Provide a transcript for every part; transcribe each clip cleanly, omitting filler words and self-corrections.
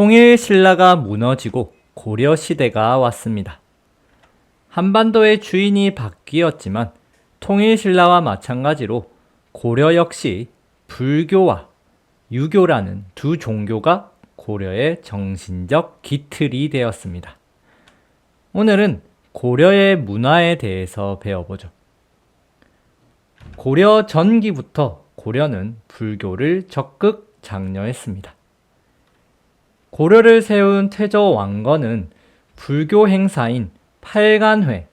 통일신라가 무너지고 고려시대가 왔습니다. 한반도의 주인이 바뀌었지만 통일신라와 마찬가지로 고려 역시 불교와 유교라는 두 종교가 고려의 정신적 기틀이 되었습니다. 오늘은 고려의 문화에 대해서 배워보죠. 고려 전기부터 고려는 불교를 적극 장려했습니다. 고려를 세운 태조 왕건은 불교 행사인 팔간회,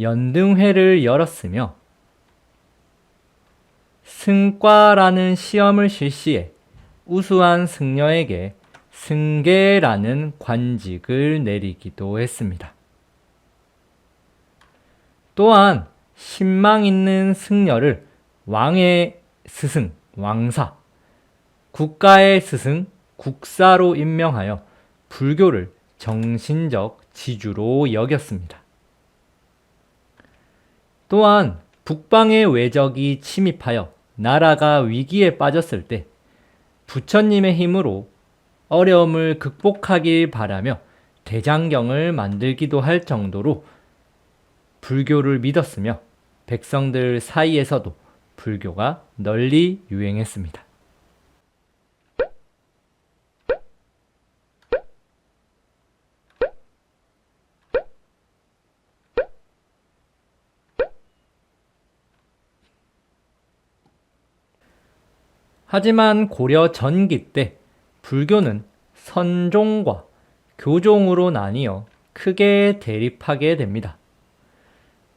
연등회를 열었으며 승과라는 시험을 실시해 우수한 승려에게 승계라는 관직을 내리기도 했습니다. 또한 신망 있는 승려를 왕의 스승, 왕사, 국가의 스승, 국사로 임명하여 불교를 정신적 지주로 여겼습니다. 또한 북방의 외적이 침입하여 나라가 위기에 빠졌을 때 부처님의 힘으로 어려움을 극복하길 바라며 대장경을 만들기도 할 정도로 불교를 믿었으며 백성들 사이에서도 불교가 널리 유행했습니다. 하지만 고려 전기 때 불교는 선종과 교종으로 나뉘어 크게 대립하게 됩니다.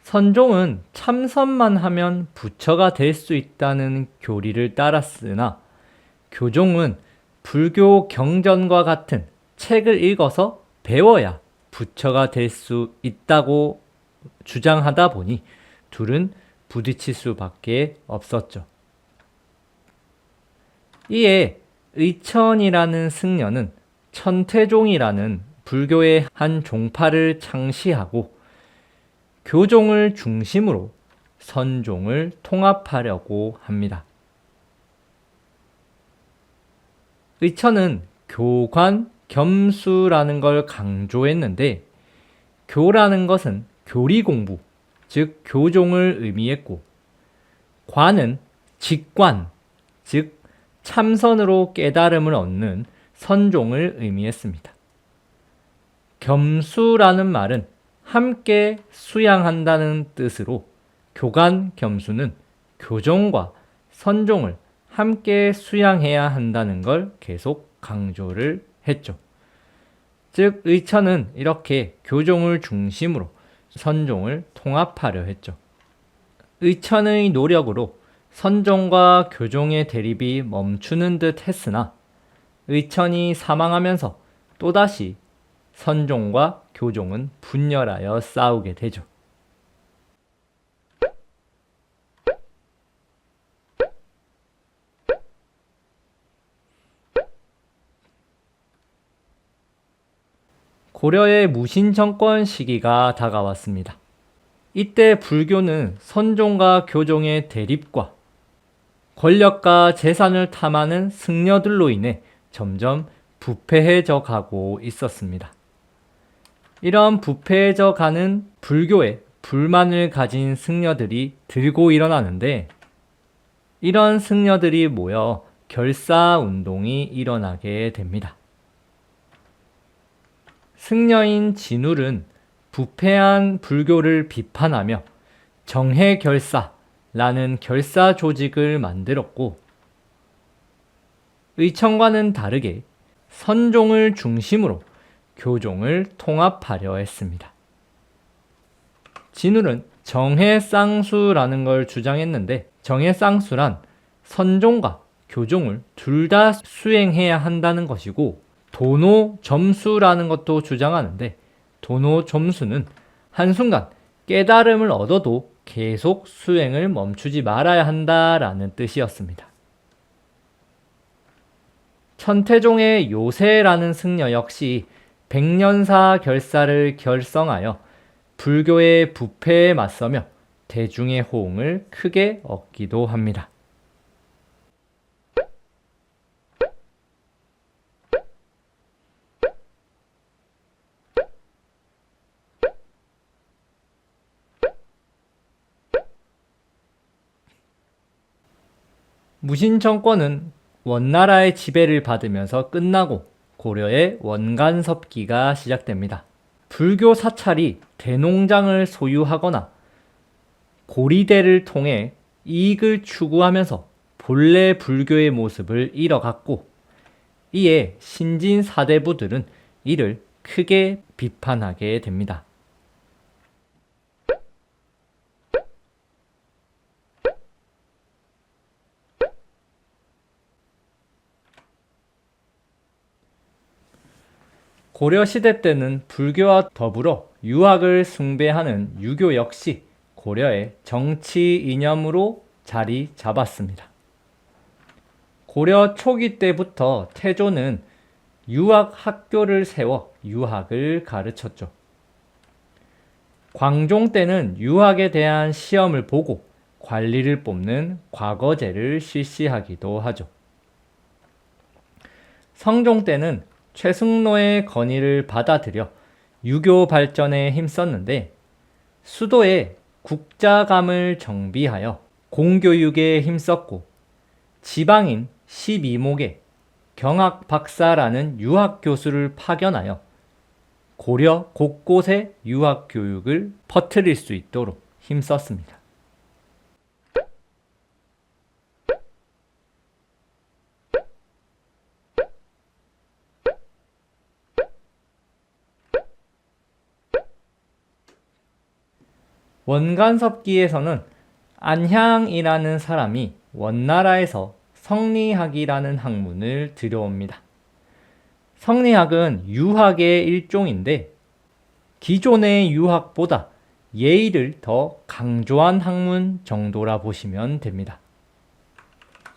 선종은 참선만 하면 부처가 될 수 있다는 교리를 따랐으나 교종은 불교 경전과 같은 책을 읽어서 배워야 부처가 될 수 있다고 주장하다 보니 둘은 부딪힐 수밖에 없었죠. 이에 의천이라는 승려는 천태종이라는 불교의 한 종파를 창시하고 교종을 중심으로 선종을 통합하려고 합니다. 의천은 교관, 겸수라는 걸 강조했는데 교라는 것은 교리 공부, 즉 교종을 의미했고 관은 직관, 즉 참선으로 깨달음을 얻는 선종을 의미했습니다. 겸수라는 말은 함께 수양한다는 뜻으로 교관 겸수는 교종과 선종을 함께 수양해야 한다는 걸 계속 강조를 했죠. 즉 의천은 이렇게 교종을 중심으로 선종을 통합하려 했죠. 의천의 노력으로 선종과 교종의 대립이 멈추는 듯 했으나 의천이 사망하면서 또다시 선종과 교종은 분열하여 싸우게 되죠. 고려의 무신정권 시기가 다가왔습니다. 이때 불교는 선종과 교종의 대립과 권력과 재산을 탐하는 승려들로 인해 점점 부패해져 가고 있었습니다. 이런 부패해져 가는 불교에 불만을 가진 승려들이 들고 일어나는데 이런 승려들이 모여 결사운동이 일어나게 됩니다. 승려인 진울은 부패한 불교를 비판하며 정해결사라는 결사 조직을 만들었고 의천과는 다르게 선종을 중심으로 교종을 통합하려 했습니다. 진울은 정해쌍수라는 걸 주장했는데 정해쌍수란 선종과 교종을 둘 다 수행해야 한다는 것이고 도노점수라는 것도 주장하는데 도노점수는 한순간 깨달음을 얻어도 계속 수행을 멈추지 말아야 한다라는 뜻이었습니다. 천태종의 요세라는 승려 역시 백년사 결사를 결성하여 불교의 부패에 맞서며 대중의 호응을 크게 얻기도 합니다. 무신 정권은 원나라의 지배를 받으면서 끝나고 고려의 원간섭기가 시작됩니다. 불교 사찰이 대농장을 소유하거나 고리대를 통해 이익을 추구하면서 본래 불교의 모습을 잃어갔고, 이에 신진 사대부들은 이를 크게 비판하게 됩니다. 고려시대 때는 불교와 더불어 유학을 숭배하는 유교 역시 고려의 정치 이념으로 자리 잡았습니다. 고려 초기 때부터 태조는 유학 학교를 세워 유학을 가르쳤죠. 광종 때는 유학에 대한 시험을 보고 관리를 뽑는 과거제를 실시하기도 하죠. 성종 때는 최승로의 건의를 받아들여 유교 발전에 힘썼는데, 수도에 국자감을 정비하여 공교육에 힘썼고, 지방인 12목에 경학 박사라는 유학 교수를 파견하여 고려 곳곳에 유학 교육을 퍼뜨릴 수 있도록 힘썼습니다. 원간섭기에서는 안향이라는 사람이 원나라에서 성리학이라는 학문을 들여옵니다. 성리학은 유학의 일종인데, 기존의 유학보다 예의를 더 강조한 학문 정도라 보시면 됩니다.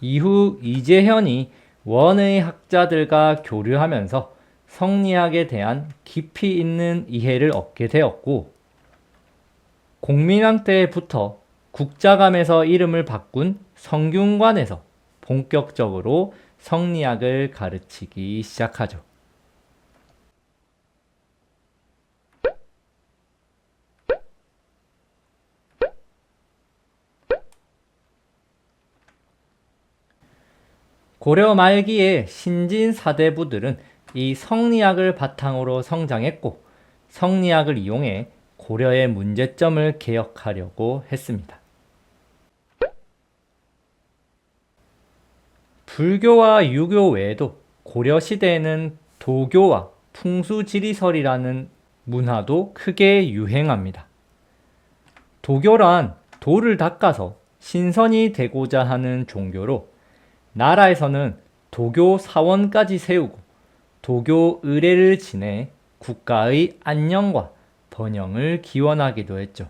이후 이재현이 원의 학자들과 교류하면서 성리학에 대한 깊이 있는 이해를 얻게 되었고, 공민왕 때부터 국자감에서 이름을 바꾼 성균관에서 본격적으로 성리학을 가르치기 시작하죠. 고려 말기의 신진 사대부들은 이 성리학을 바탕으로 성장했고, 성리학을 이용해 고려의 문제점을 개혁하려고 했습니다. 불교와 유교 외에도 고려 시대에는 도교와 풍수지리설이라는 문화도 크게 유행합니다. 도교란 도를 닦아서 신선이 되고자 하는 종교로, 나라에서는 도교 사원까지 세우고 도교 의례를 지내 국가의 안녕과 번영을 기원하기도 했죠.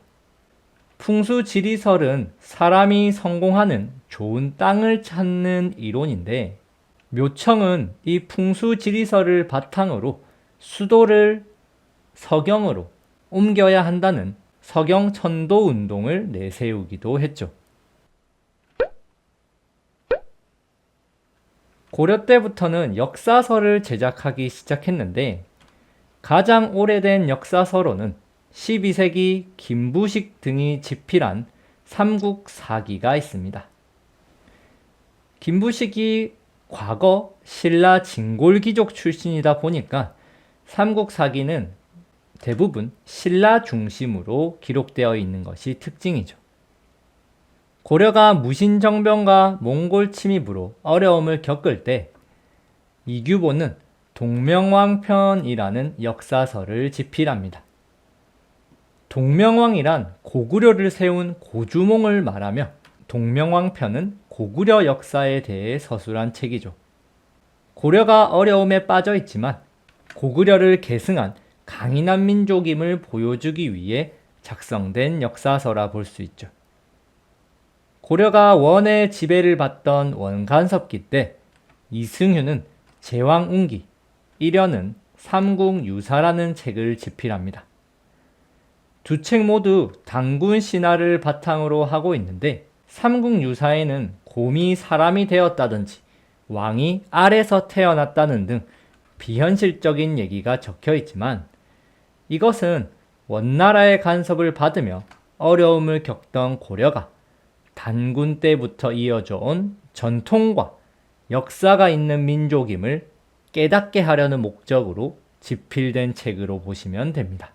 풍수지리설은 사람이 성공하는 좋은 땅을 찾는 이론인데, 묘청은 이 풍수지리설을 바탕으로 수도를 서경으로 옮겨야 한다는 서경천도 운동을 내세우기도 했죠. 고려 때부터는 역사서를 제작하기 시작했는데, 가장 오래된 역사서로는 12세기 김부식 등이 집필한 삼국사기가 있습니다. 김부식이 과거 신라 진골귀족 출신이다 보니까 삼국사기는 대부분 신라 중심으로 기록되어 있는 것이 특징이죠. 고려가 무신정변과 몽골 침입으로 어려움을 겪을 때 이규보는 동명왕편이라는 역사서를 집필합니다. 동명왕이란 고구려를 세운 고주몽을 말하며, 동명왕편은 고구려 역사에 대해 서술한 책이죠. 고려가 어려움에 빠져 있지만 고구려를 계승한 강인한 민족임을 보여주기 위해 작성된 역사서라 볼 수 있죠. 고려가 원의 지배를 받던 원간섭기 때 이승휴는 제왕운기, 일현은 삼국유사라는 책을 집필합니다. 두 책 모두 단군 신화를 바탕으로 하고 있는데, 삼국유사에는 곰이 사람이 되었다든지 왕이 알에서 태어났다는 등 비현실적인 얘기가 적혀 있지만, 이것은 원나라의 간섭을 받으며 어려움을 겪던 고려가 단군 때부터 이어져 온 전통과 역사가 있는 민족임을 깨닫게 하려는 목적으로 집필된 책으로 보시면 됩니다.